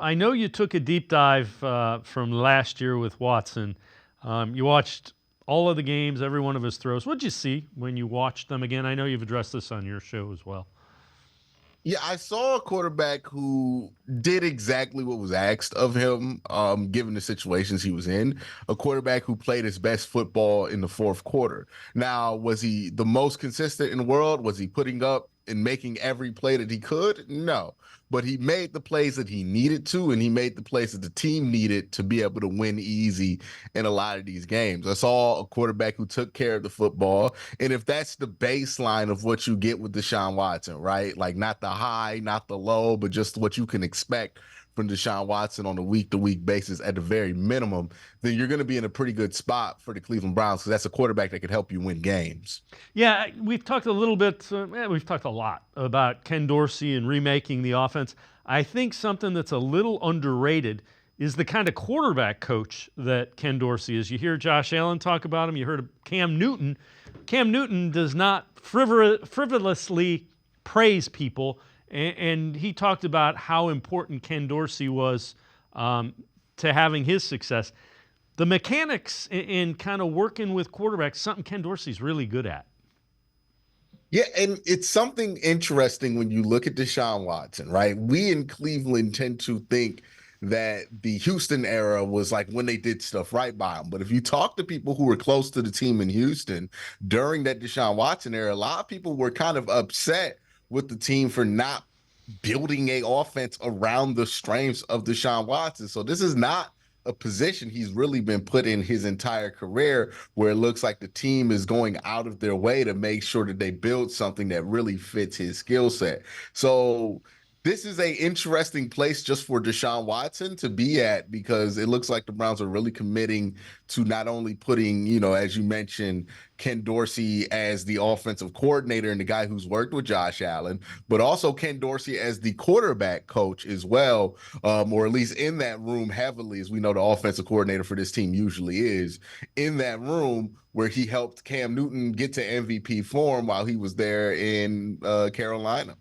I know you took a deep dive from last year with Watson. You watched all of the games, every one of his throws. What'd you see when you watched them again? I know you've addressed this on your show as well. Yeah, I saw a quarterback who did exactly what was asked of him, given the situations he was in. A quarterback who played his best football in the fourth quarter. Now, was he the most consistent in the world? Was he putting up and making every play that he could? No. But he made the plays that he needed to, and he made the plays that the team needed to be able to win easy in a lot of these games. I saw a quarterback who took care of the football. And if that's the baseline of what you get with Deshaun Watson, right? Like not the high, not the low, but just what you can expect from Deshaun Watson on a week-to-week basis at the very minimum, then you're going to be in a pretty good spot for the Cleveland Browns because that's a quarterback that could help you win games. Yeah, we've talked a little bit, we've talked a lot about Ken Dorsey and remaking the offense. I think something that's a little underrated is the kind of quarterback coach that Ken Dorsey is. You hear Josh Allen talk about him, you heard of Cam Newton. Cam Newton does not frivolously praise people, and he talked about how important Ken Dorsey was to having his success. The mechanics in kind of working with quarterbacks, something Ken Dorsey's really good at. Yeah, and it's something interesting when you look at Deshaun Watson, right? We in Cleveland tend to think that the Houston era was like when they did stuff right by him. But if you talk to people who were close to the team in Houston during that Deshaun Watson era, a lot of people were kind of upset with the team for not building a offense around the strengths of Deshaun Watson. So this is not a position he's really been put in his entire career where it looks like the team is going out of their way to make sure that they build something that really fits his skill set. So this is a interesting place just for Deshaun Watson to be at because it looks like the Browns are really committing to not only putting, as you mentioned, Ken Dorsey as the offensive coordinator and the guy who's worked with Josh Allen, but also Ken Dorsey as the quarterback coach as well, or at least in that room heavily, as we know the offensive coordinator for this team usually is, in that room where he helped Cam Newton get to MVP form while he was there in Carolina.